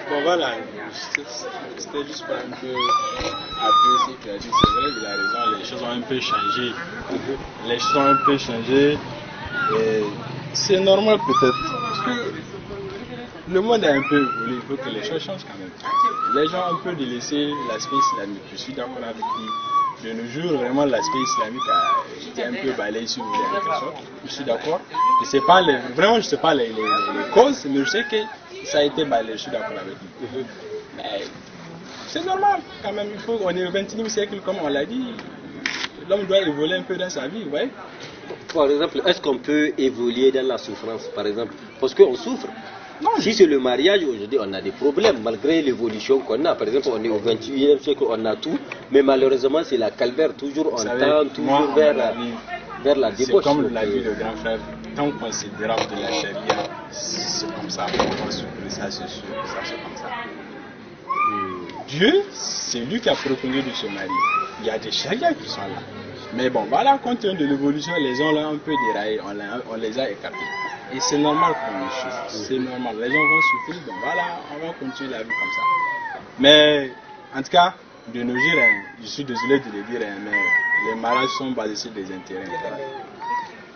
Bon voilà, c'était juste pour un peu appuyer ce qu'il a dit. C'est vrai, il a raison, les choses ont un peu changé. Les choses ont un peu changé. Et c'est normal peut-être. Parce que le monde a un peu évolué, il faut que les choses changent quand même. Les gens ont un peu délaissé l'aspect islamique. Je suis d'accord avec lui. De nos jours, vraiment, l'aspect islamique a été un peu balayé sur vous, en quelque sorte. Je suis d'accord. Vraiment, je ne sais pas les causes, mais je sais que ça a été balayé. Je suis d'accord avec lui. Mais c'est normal quand même. On est au XXIe siècle, comme on l'a dit. L'homme doit évoluer un peu dans sa vie, ouais. Par exemple, est-ce qu'on peut évoluer dans la souffrance, par exemple? Parce qu'on souffre. Non. Si c'est le mariage, aujourd'hui, on a des problèmes, malgré l'évolution qu'on a. Par exemple, on est au 21e siècle, on a tout, mais malheureusement, c'est la calvaire. Toujours on tend toujours vers la débauche. C'est comme l'a dit le grand frère, tant qu'on considère de la charia, c'est comme ça, on va souffrir, ça c'est sûr, ça c'est comme ça. Dieu, c'est lui qui a proposé de se marier. Il y a des charias qui sont là. Mais bon, voilà, compte tenu de l'évolution, les gens l'ont un peu déraillé, on les a écartés. Et c'est normal pour nous souffrir, c'est normal. Les gens vont souffrir, donc voilà, on va continuer la vie comme ça. Mais en tout cas, de nos jours, je suis désolé de le dire, mais les mariages sont basés sur des intérêts.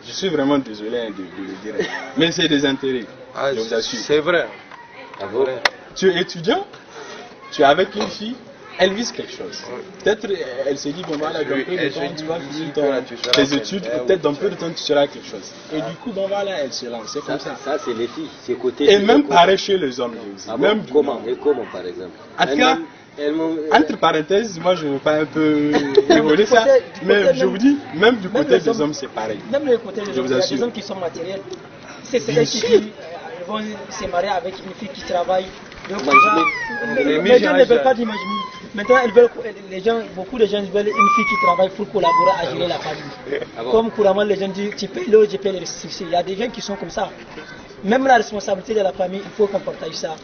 Je suis vraiment désolé de le dire, mais c'est des intérêts, je vous assure. C'est vrai. Tu es étudiant, tu es avec une fille, elle vise quelque chose. Peut-être elle se dit, bon voilà, dans peu de temps tu vas finir tes études, peut-être dans peu de temps tu seras quelque chose. Et du coup, bon voilà, elle se lance, c'est comme ça. Ça, c'est les filles, c'est côté. Et même pareil chez les hommes aussi. Ah même bon, comment par exemple? En tout cas, entre parenthèses, moi je ne veux pas un peu évoluer ça, mais je vous dis, même du côté des hommes, c'est pareil. Même du côté des hommes, il y a des hommes qui sont matériels. C'est ceux qui vont se marier avec une fille qui travaille. Donc, les gens ne veulent pas d'imaginer. Maintenant, beaucoup de gens veulent une fille qui travaille pour collaborer à gérer la famille. Comme couramment les gens disent, tu payes l'eau, je paye les restrictions. Il y a des gens qui sont comme ça. Même la responsabilité de la famille, il faut qu'on partage ça.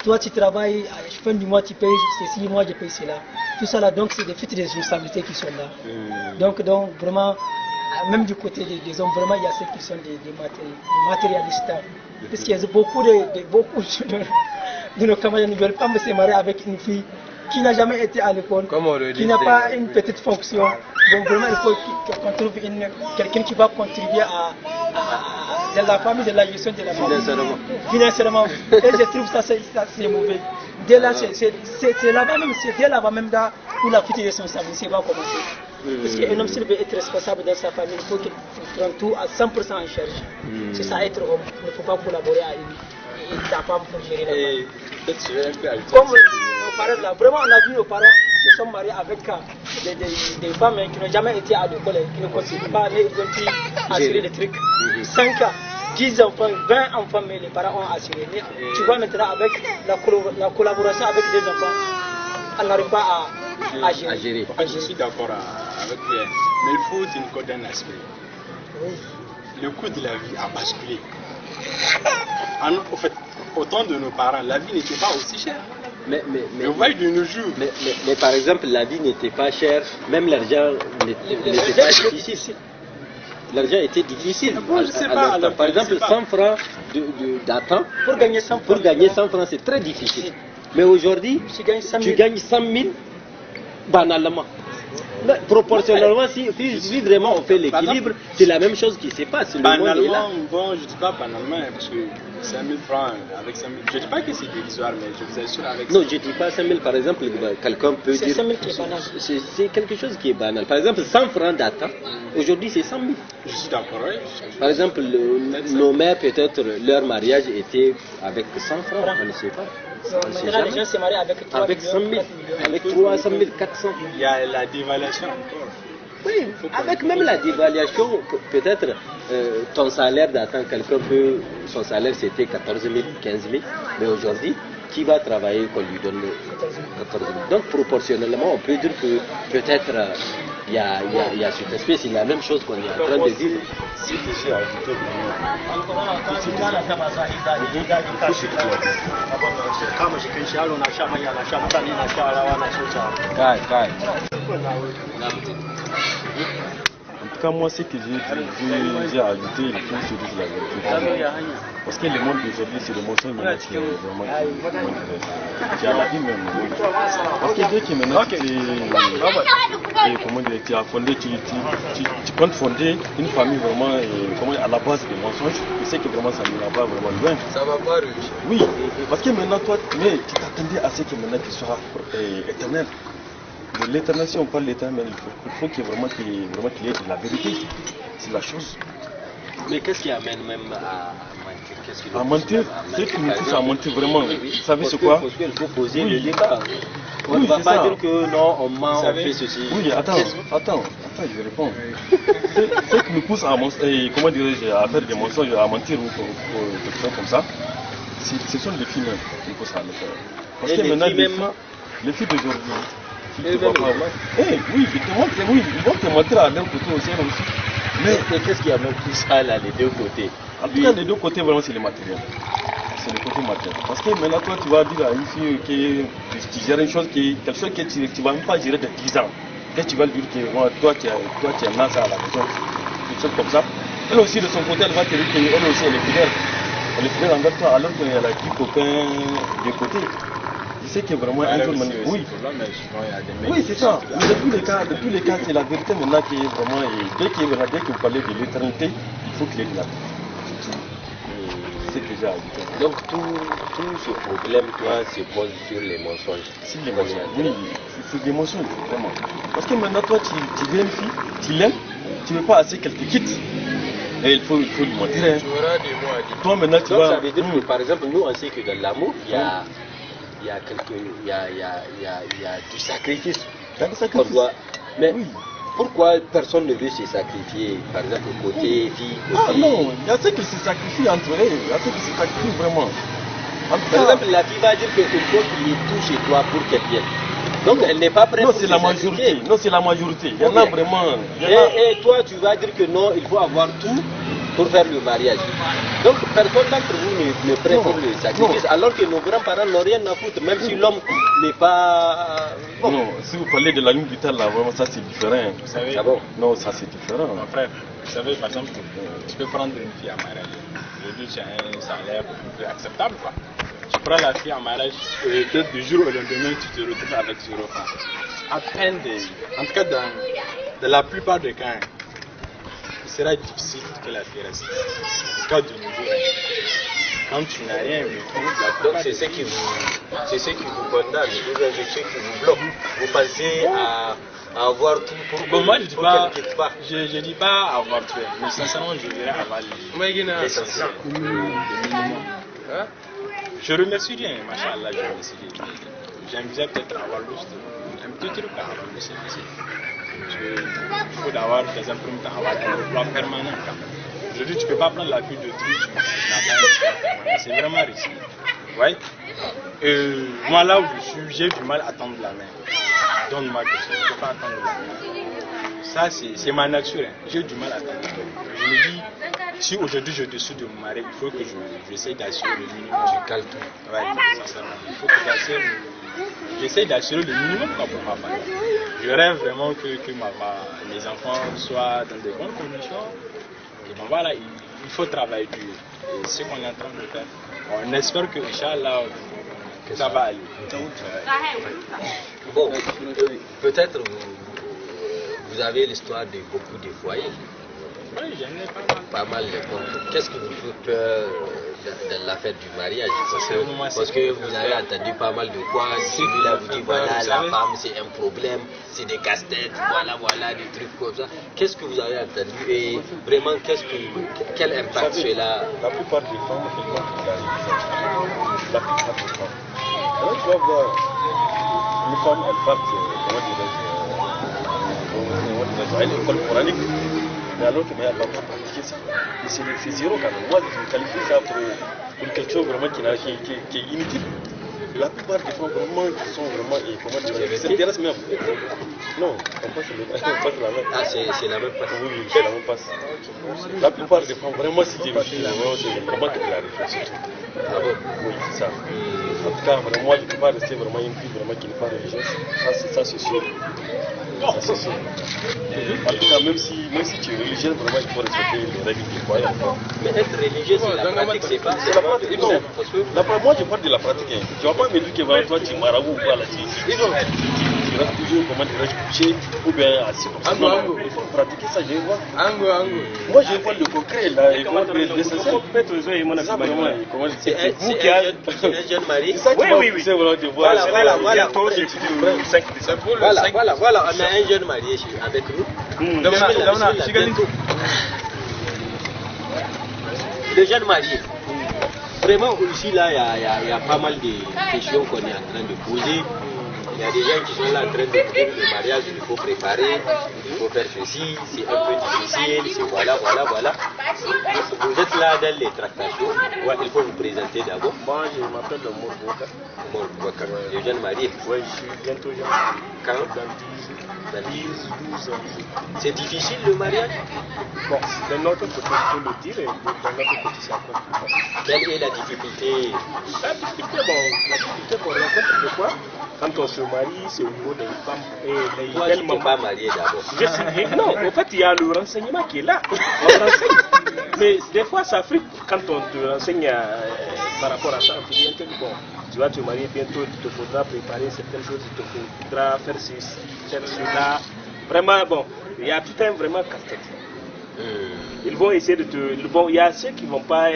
Toi, tu travailles, à la fin du mois, tu payes ceci, moi, je paye cela. Tout ça là, donc, c'est des petites responsabilités qui sont là. Donc vraiment, même du côté des hommes, vraiment, il y a ceux qui sont des matérialistes. Parce qu'il y a beaucoup de nos camarades ne veulent pas se marier avec une fille qui n'a jamais été à l'école, qui n'a pas une petite fonction. Donc vraiment, il faut qu'on trouve quelqu'un qui va contribuer à la famille, de la gestion de la famille. Financièrement. Et je trouve ça c'est mauvais. Dès là, c'est là-bas même, c'est dès là-bas même là où la petite responsabilité va commencer. Parce qu'un homme, s'il veut être responsable de sa famille, il faut qu'il prenne tout à 100% en charge. C'est ça, être homme. Il ne faut pas collaborer à une femme pour gérer la famille. Comme nos parents là, vraiment on a vu nos parents se sont mariés avec des femmes qui n'ont jamais été à l'école, qui ne considèrent pas, mais ils ont pu assurer des trucs. 5 ans, 10 enfants, 20 enfants, mais les parents ont assuré. Mais tu vois maintenant avec la collaboration avec des enfants, on n'arrive pas à gérer. Je suis d'accord avec lui, mais il faut tenir compte d'un aspect. Le coût de la vie a basculé. En fait, au temps de nos parents, la vie n'était pas aussi chère. Mais vous voyez de nos jours. Mais par exemple, la vie n'était pas chère, même l'argent n'était pas difficile. L'argent était difficile. Bon, je sais pas, alors, par exemple, 100 francs d'attente, pour gagner 100 francs, c'est très difficile. Mais aujourd'hui, tu gagnes 100 000 banalement. Mais proportionnellement, si vraiment on fait l'équilibre, c'est la même chose qui se passe. Banalement, bon, je ne dis pas banalement, parce que 5 000 francs, avec 5 000, je ne dis pas que c'est dérisoire, mais je vous assure avec non, je ne dis pas 5 000 par exemple, quelqu'un peut dire... C'est 5 000 qui est banal. C'est quelque chose qui est banal. Par exemple, 100 francs d'attente, aujourd'hui c'est 100 000. Je suis d'accord, oui. Par exemple, nos mères, peut-être, leur mariage était avec 100 francs, on ne sait pas. Maintenant, les gens se marient avec 3 avec 100 000, avec 300 000, 400. Il y a la dévaluation encore. Oui, avec même la dévaluation, peut-être ton salaire d'attente, quelqu'un peut, son salaire c'était 14 000, 15 000, mais aujourd'hui, qui va travailler qu'on lui donne 14 000? Donc proportionnellement, on peut dire que peut-être il y a cette espèce, c'est la même chose qu'on est en train de vivre. Si tu sais ajouter en tout cas, moi, ce que j'ai ajouté, il faut se dire la vérité. Parce que le monde d'aujourd'hui, c'est le mensonge qui est vraiment qui a la vie même. Parce que dès que maintenant tu as fondé, tu comptes fonder une famille vraiment à la base des mensonges, tu sais que vraiment ça ne va pas vraiment loin. Ça va pas réussir. Oui, parce que maintenant, toi, mais tu t'attendais à ce que maintenant tu sois éternel. De l'éternel, si on parle d'éternel, il faut qu'il y ait de la vérité. C'est la chose. Mais qu'est-ce qui amène même à mentir? À mentir, ce qui nous pousse à mentir vraiment, vous savez c'est quoi? Parce qu'il faut poser le débat. On ne va pas dire que non, on ment, on fait ceci. Oui, attends, je réponds. Ce qui nous pousse à faire des mensonges, à mentir ou quelque chose comme ça, ce sont les filles même qui nous poussent à le faire. Parce que maintenant, les filles d'aujourd'hui, oui, ils vont te montrer à leur côté aussi. Mais qu'est-ce qui amène tout ça là, les deux côtés? En tout cas, les deux côtés, vraiment, c'est le matériel. C'est le côté matériel. Parce que maintenant, toi, tu vas dire à une fille que tu gères une chose, quelque chose que tu ne vas même pas gérer de 10 ans. Et tu vas lui dire que toi, tu es là, ça à la maison, quelque chose comme ça. Elle aussi, de son côté, elle va te dire qu'elle aussi, elle est fidèle. Elle est fidèle envers toi, alors qu'elle a 10 copains de côté. Je sais que vraiment un jour, oui, c'est ça. Mais de tous les cas, c'est la vérité maintenant qui est vraiment. Dès que vous parlez de l'éternité, il faut qu'il y ait de la vérité. C'est ce que j'ai ajouté. Donc tout ce problème, toi, se pose sur les mensonges. Sur les mensonges, oui, c'est des mensonges, vraiment. Parce que maintenant, toi, tu veux une fille, tu l'aimes, tu ne veux pas assez qu'elle te quitte. Et il faut lui mentir. Hein. Tu auras des mots à dire. Toi, maintenant, tu vas. Ça veut dire que, par exemple, nous, on sait que dans l'amour, il y a du sacrifice. Mais oui. Pourquoi personne ne veut se sacrifier, par exemple, côté fille, côté... non, il y a ceux qui se sacrifient entre eux, il y a ceux qui se sacrifient vraiment. Par exemple, la fille va dire qu'il faut qu'il y ait tout chez toi pour qu'elle vienne. Donc elle n'est pas prête pour se sacrifier. Non, c'est la majorité. Il y en a vraiment... Et toi, tu vas dire que non, il faut avoir tout pour faire le mariage. Donc personne d'entre vous n'est prêt pour le sacrifice, alors que nos grands-parents n'ont rien à foutre, même si l'homme n'est pas... Bon. Non, si vous parlez de la ligne vitale, là, vraiment, ça c'est différent. Vous savez, non, ça c'est différent. Mon frère, vous savez, par exemple, tu peux prendre une fille en mariage. Je dis, tu as un salaire acceptable, quoi. Tu prends la fille en mariage, peut-être du jour au lendemain, tu te retrouves avec 0 francs. À peine en tout cas, dans la plupart des cas, il sera difficile que la fille reste. En tout cas, de nos jours, quand tu n'as rien, donc c'est ce qui vous condamne, c'est ce qui vous bloque. Vous pensez à avoir tout pour bon, moi, je qu'elle quitte pas. Je dis pas avoir tout, mais sincèrement, je dirais avoir l'essentiel. Je remercie rien, machallah, je remercie rien. J'envisage peut-être avoir juste un petit truc à avoir, mais c'est difficile. Il faut d'avoir, dans un premier temps, avoir un emploi permanent. Aujourd'hui, tu ne peux pas prendre la fille de truc, c'est vraiment risqué. Ouais. Moi, là où je suis, j'ai du mal à tendre la main. Donne-moi quelque chose, je ne peux pas attendre la main. Ça, c'est ma nature. Hein. J'ai du mal à tendre la main. Je me dis, si aujourd'hui je décide de me marier, il faut que j'essaie d'assurer le minimum. Tu cales tout. Ouais, sincèrement. Il faut que j'essaie d'assurer le minimum pour ma famille. Je rêve vraiment que mes enfants soient dans de bonnes conditions. Et bon voilà, il faut travailler dur. Et ce qu'on est en train de faire, on espère que, Inch'Allah, que ça va aller. Bon, peut-être vous avez l'histoire de beaucoup de foyers. Oui, j'en ai Pas mal de comptes. Qu'est-ce qui vous fait peur de l'affaire du mariage? Parce que vous avez entendu pas mal de fois, celui-là vous dit voilà, la femme c'est un problème, c'est des casse-têtes, voilà, des trucs comme ça. Qu'est-ce que vous avez entendu et vraiment quel impact cela? La plupart des femmes, elles vont pour la religion. La plupart des femmes. Alors tu vas voir, les femmes, elles partent, à l'école coranique. Mais alors que mais elle ne va pas pratiquer ça. Et c'est le zéro quand même. Moi, je qualifie ça pour quelque chose vraiment qui est inutile. La plupart des femmes vraiment qui sont vraiment, comment dire, qui s'intéressent même. Non, on passe la même. Ah, c'est la même passe. Oui, c'est la même passe. La plupart des femmes vraiment, si tu c'est vraiment que de la réflexion. Ah bon? Oui, c'est ça. En tout cas, vraiment, moi, je ne peux pas rester vraiment une fille vraiment qui n'est pas religieuse. Ça c'est sûr. Ça c'est sûr. En tout cas, même si tu es religieuse, vraiment, il faut respecter les règles du croyant. Mais être religieux, c'est la pratique, c'est pas la pratique. Non, moi je parle de la pratique. Hein. Tu ne vas pas me dire que voilà, toi tu es marabout ou quoi là. Tu restes toujours, comment dirais-je, couché ou bien assis comme ça. Non, il faut pratiquer ça, je vais voir. Moi je vois le concret là. C'est vous qui êtes un jeune mari. C'est ça qui m'a poussé vraiment de voir. Voilà, on a un jeune marié avec nous. Le jeune marié. Vraiment, ici, là, il y a pas mal de questions qu'on est en train de poser. Il y a des gens qui sont là en train de dire le mariage, il faut préparer, il faut faire ceci, c'est un peu difficile, c'est voilà. Vous êtes là dans les tractations. Il faut vous présenter d'abord. Moi, je m'appelle Mor Bouakar. Le jeune marié. Oui, je suis bientôt jeune. Quand? Dans 10-12 ans. C'est difficile le mariage? Bon, de notre côté, il faut le dire, et de notre côté, c'est encore plus facile. Quelle est la difficulté? La difficulté qu'on rencontre des fois, quand on se marie, c'est au niveau des femmes et les Toi, tu n'es pas marié d'abord. Non, en fait, il y a le renseignement qui est là. On renseigne. Mais des fois, ça fait, quand on te renseigne par rapport à ça, on te dit, bon, tu vas te marier bientôt, il te faudra préparer certaines choses, il te faudra faire ceci, faire cela. Vraiment, bon, il y a tout un vraiment casse-tête. Ils vont essayer de te... il y a ceux qui ne vont pas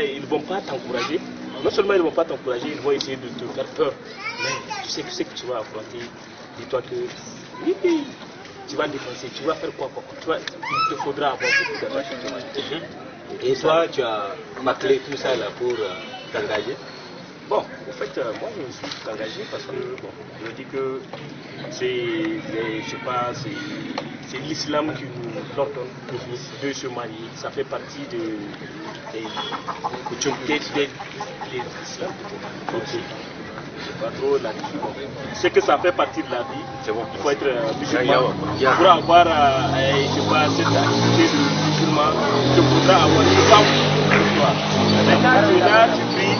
t'encourager. Non seulement ils ne vont pas t'encourager, ils vont essayer de te faire peur. Mais tu sais que tu vas affronter. Dis-toi que oui, tu vas dépenser, tu vas faire quoi. Il te faudra avoir beaucoup d'argent. Et toi, tu as bâclé tout ça là pour t'engager? Bon, en fait, moi je me suis engagé parce que, bon, je me dis que c'est l'islam qui nous ordonne de se marier. Ça fait partie des coutumes de l'islam. Pas trop la vie. C'est que ça fait partie de la vie. C'est bon. Il faut être musulman. Pour avoir cette activité de musulman, il faudra avoir une femme. Maintenant, là, tu pries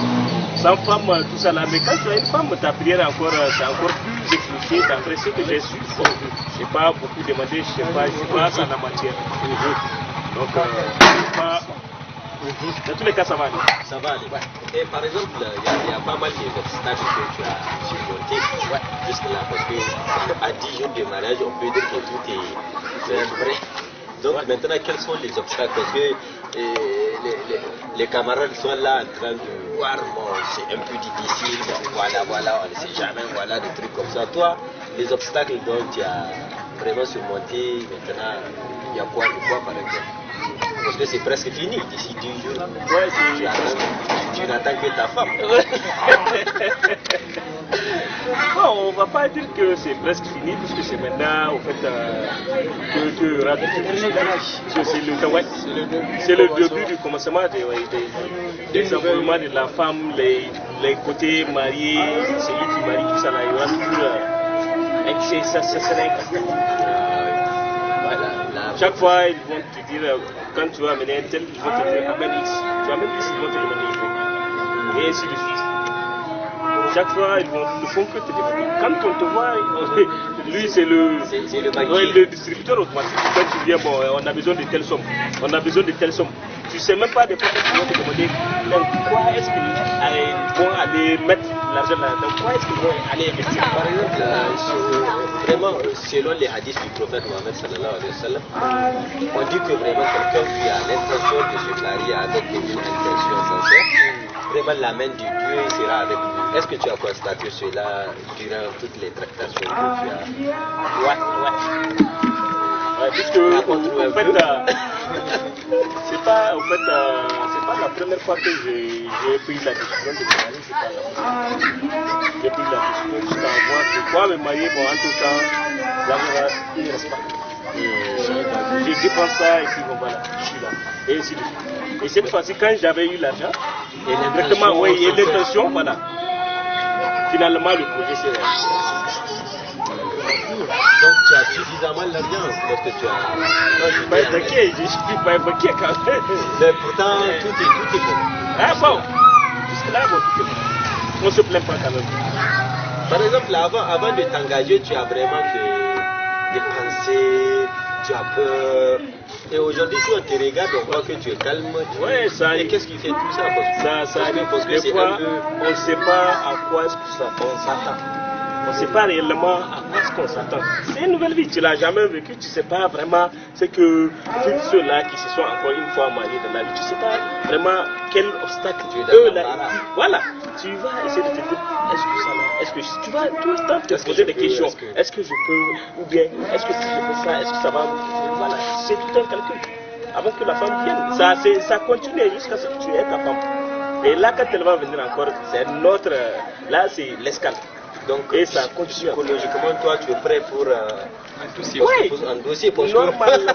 sans femme, tout ça là. Mais quand tu as une femme, ta prière c'est encore plus expliqué. D'après ce que j'ai su, je n'ai pas beaucoup demandé, je ne sais pas ça en la matière. Donc, dans tous les cas, ça va aller. Ça va aller. Et par exemple, il y a pas mal d'obstacles que tu as surmontés jusque-là. Parce qu'à 10 jours de mariage, on peut dire que tout est vrai. Donc maintenant, quels sont les obstacles? Parce que les camarades sont là en train de voir, bon, c'est un peu difficile, bon, voilà, on ne sait jamais, voilà, des trucs comme ça. Toi, les obstacles dont tu as vraiment surmonté, maintenant, il y a quoi par exemple? Parce que c'est presque fini, d'ici 10 jours. Tu n'attends que ta femme. Bon, on ne va pas dire que c'est presque fini, puisque c'est maintenant, au fait, que c'est le début du commencement des envolements de la femme, les côtés mariés, c'est lui qui marie, tout ça, là, il y aura toujours ça serait un casse-tête. Chaque fois, ils vont te dire, quand tu vas amener un tel, ils vont te dire, amène X. Tu amènes X, ils vont te demander Y. Et ainsi de suite. Chaque fois, ils ne font que te dire, quand on te voit, lui c'est le distributeur automatique. Quand tu viens, bon, on a besoin de telle somme. Tu ne sais même pas des fois qu'ils vont te demander, quoi est-ce que vont aller mettre l'argent là-dedans? Quoi est-ce qu'ils vont aller investir? Par exemple, vraiment, selon les hadiths du prophète Mohammed sallallahu alayhi wa sallam, on dit que vraiment quelqu'un qui a l'intention de se marier avec une intention sincère, vraiment la main du Dieu sera avec lui. Est-ce que tu as constaté cela durant toutes les tractations que tu as? Ouais, puisque en fait, c'est pas la première fois que j'ai pris la décision de me marier, c'est pas la première fois. J'ai pris la décision jusqu'à avoir de quoi me marier, bon en tout cas, il ne reste pas. Je dépense ça et puis bon voilà, je suis là. Et ainsi de suite. Et cette fois-ci, quand j'avais eu l'argent, et directement, oui, et l'intention, voilà. Finalement, le projet s'est réalisé. Donc tu as suffisamment l'argent parce que tu as... Non, je ne suis pas évoqué quand même. Mais pourtant, tout est bon. Ah bon, jusque là, bon, tout est bon. On ne se plaint pas quand même. Par exemple, avant de t'engager, tu as vraiment des pensées, tu as peur. Et aujourd'hui, si on te regarde, on voit que tu es calme. Ouais, ça. Et qu'est-ce qui fait tout ça? Parce que des fois, on ne sait pas à quoi est-ce que on s'attend. On ne sait pas réellement à quoi est-ce qu'on s'attend. C'est une nouvelle vie, tu ne l'as jamais vécu, tu ne sais pas vraiment ce que tous ceux-là qui se sont encore une fois mariés dans la vie, tu ne sais pas vraiment quel obstacle eux-là. Voilà, tu vas essayer de te dire, est-ce que ça va, est-ce que tu vas tout le temps te poser des questions. Est-ce que je peux, ou bien, est-ce que si je fais ça, est-ce que ça va, voilà, c'est tout un calcul. Avant que la femme vienne, ça continue jusqu'à ce que tu aies ta femme. Et là, quand elle va venir encore, c'est notre, là c'est l'escale. Donc, et ça continue. Psychologiquement, toi, tu es prêt pour un dossier pour normalement.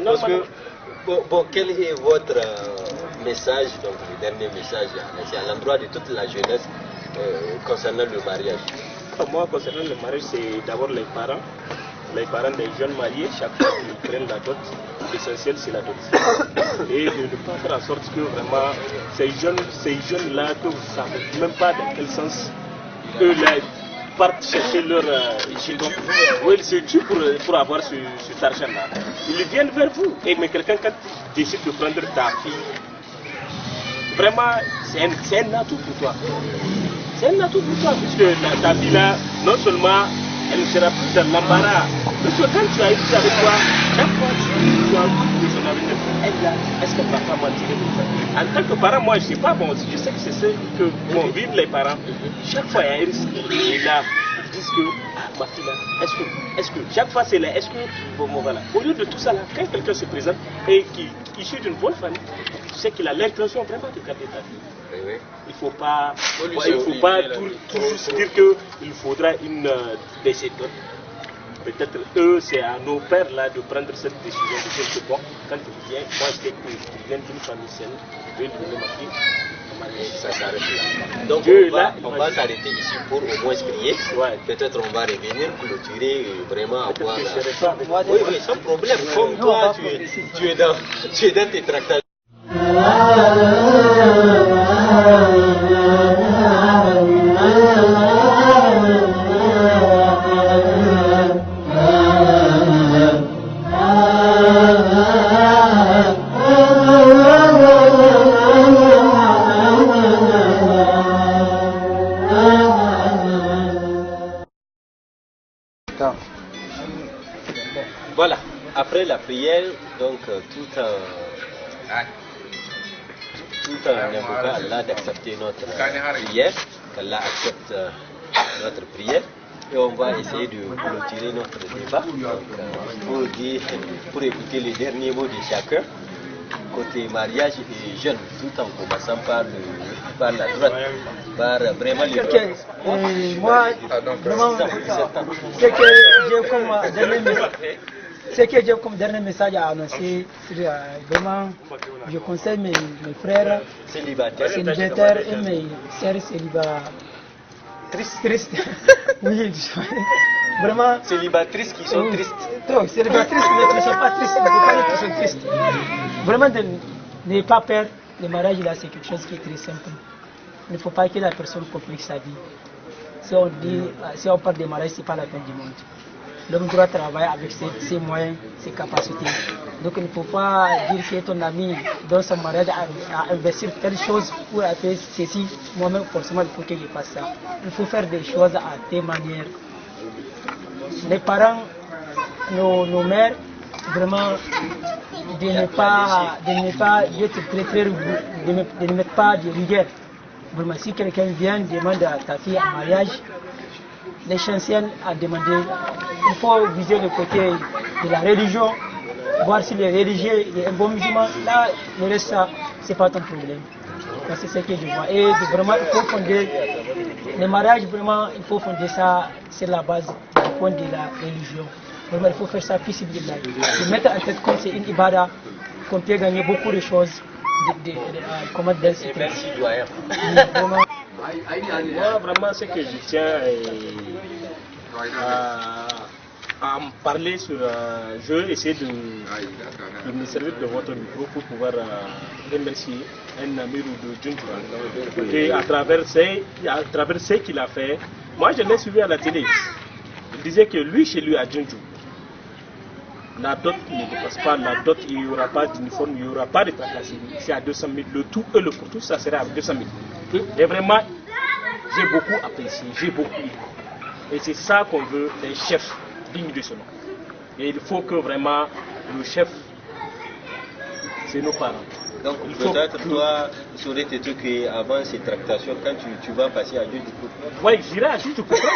Parce que, bon, quel est votre message, donc le dernier message, c'est à l'endroit de toute la jeunesse concernant le mariage? Moi, concernant le mariage, c'est d'abord les parents des jeunes mariés, chaque fois qu'ils prennent la dot, l'essentiel c'est la dot. Et de ne pas faire en sorte que vraiment ces jeunes-là, que vous ne savez même pas dans quel sens eux-là partent chercher leur gigon, où ils se tuent pour avoir cet argent-là. Ils viennent vers vous. Mais quelqu'un, quand tu décides de prendre ta fille, vraiment, c'est un atout pour toi. C'est un atout pour toi, puisque ta fille-là, non seulement elle ne sera plus dans l'embarras, parce que quand tu as été avec toi, chaque fois tu as vu de son avenir, est-ce qu'elle ne va pas mentir de ça? En tant que parent, moi je ne sais pas, bon, je sais que c'est ce que vivent les parents. Chaque fois il y a un risque. Et là, ils disent que ma fille là, est-ce que, chaque fois c'est là, est-ce que, bon voilà. Au lieu de tout ça là, quand quelqu'un se présente et qui est issu d'une bonne famille, tu sais qu'il a l'intention vraiment de garder ta fille. Il ne faut pas, toujours se dire qu'il faudra une de ces dots. Peut-être eux, c'est à nos pères là de prendre cette décision de dire que bon, quand il vient, moi je sais qu'il vient d'une famille saine, je vais lui donner ma fille. Ça s'arrête là. Donc on va s'arrêter ici pour au moins prier. Ouais. Peut-être on va revenir clôturer vraiment avoir. Oui, sans problème. Comme toi, tu es dans tes tractations. Voilà, après la prière, donc tout en invoquant Allah d'accepter notre prière, qu'Allah accepte notre prière, et on va essayer de clôturer notre débat. Donc, pour écouter les derniers mots de chacun, côté mariage et jeunes, tout en commençant par la droite, par vraiment le moi, vraiment, ce que j'ai comme dernier message à annoncer, c'est vraiment, je conseille mes frères célibataires et mes sœurs célibataires. Triste. Oui, vraiment. Célibatrices qui sont tristes. Non, célibatrices mais qui ne sont pas tristes, il ne faut pas dire qu'ils sont tristes. Vraiment, n'ayez pas peur. Le mariage là, c'est quelque chose qui est très simple. Il ne faut pas que la personne complique sa vie. Si on parle de mariage, ce n'est pas la fin du monde. l'homme doit travailler avec ses moyens, ses capacités. Donc il ne faut pas dire que ton ami dans son mariage a investi telle chose pour faire ceci, moi-même forcément il faut que je fasse ça. Il faut faire des choses à tes manières. Les parents, nos mères, vraiment de ne mettre pas de rigueur. Vraiment, si quelqu'un vient demander à ta fille en mariage, l'essentiel à demander, il faut viser le côté de la religion, voir si le religieux est un bon musulman. Là, le reste, ça, c'est pas ton problème. C'est ce que je vois. Et vraiment, il faut fonder le mariage, vraiment, il faut fonder ça sur la base du point de la religion. Vraiment, il faut faire ça paisiblement. Se mettre en tête comme c'est une ibada, qu'on peut gagner beaucoup de choses. Comment dire, merci, doyen. Moi, vraiment, ce que je tiens à me parler sur. Je vais essayer de me servir de votre micro pour pouvoir remercier un ami de Djundju. Et à travers ce qu'il a fait, moi je l'ai suivi à la télé. Il disait que lui, chez lui, à Djundju, la dot ne dépasse pas, la dot, il n'y aura pas d'uniforme, il n'y aura pas de tracasserie. C'est à 200 000. Le tout et le pour tout, ça sera à 200 000. Et vraiment, j'ai beaucoup apprécié, j'ai beaucoup aimé. Et c'est ça qu'on veut, des chefs dignes de ce nom. Et il faut que vraiment le chef, c'est nos parents. Donc peut-être toi, ça aurait été qu'avant ces tractations, quand tu vas passer à Djundju. Oui, j'irai à Djundju pour prendre.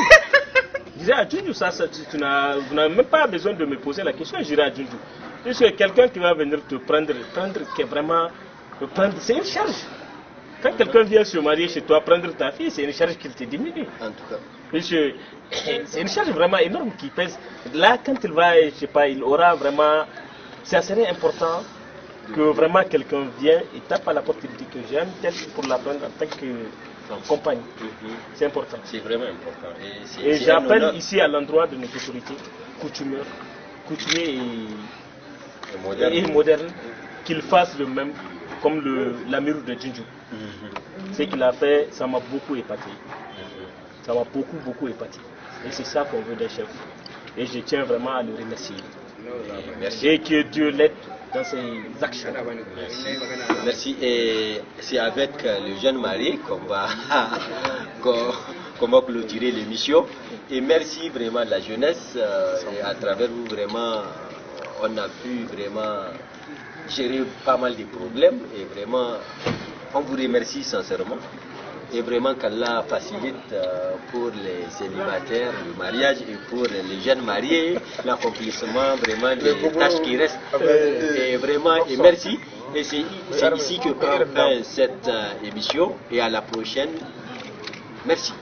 J'irai à Djundju, vous n'avez même pas besoin de me poser la question, j'irai à Djundju. Puisque quelqu'un qui va venir te prendre qui est vraiment, c'est une charge. Quand quelqu'un vient se marier chez toi, prendre ta fille, c'est une charge qu'il te diminue. En tout cas. Puisque c'est une charge vraiment énorme qui pèse. Là, quand il va, je sais pas, il aura vraiment, ça serait important que vraiment quelqu'un vienne et tape à la porte et dit que j'aime tel pour la prendre en tant que compagne. C'est important. C'est vraiment important. Et j'appelle ici à l'endroit de nos autorités, coutumiers et modernes, qu'ils fassent le même comme l'amir de Djundju. Ce qu'il a fait, ça m'a beaucoup épaté. Ça m'a beaucoup épaté. Et c'est ça qu'on veut des chefs. Et je tiens vraiment à le remercier. Merci. Et que Dieu l'aide dans ses actions. Merci. Et c'est avec le jeune mari qu'on va clôturer l'émission. Et merci vraiment de la jeunesse. Et à travers vous, vraiment, on a pu vraiment gérer pas mal de problèmes. Et vraiment, on vous remercie sincèrement. Et vraiment qu'Allah facilite pour les célibataires le mariage et pour les jeunes mariés l'accomplissement vraiment des tâches qui restent. Et vraiment, et merci. Et c'est ici que prend fin cette émission et à la prochaine. Merci.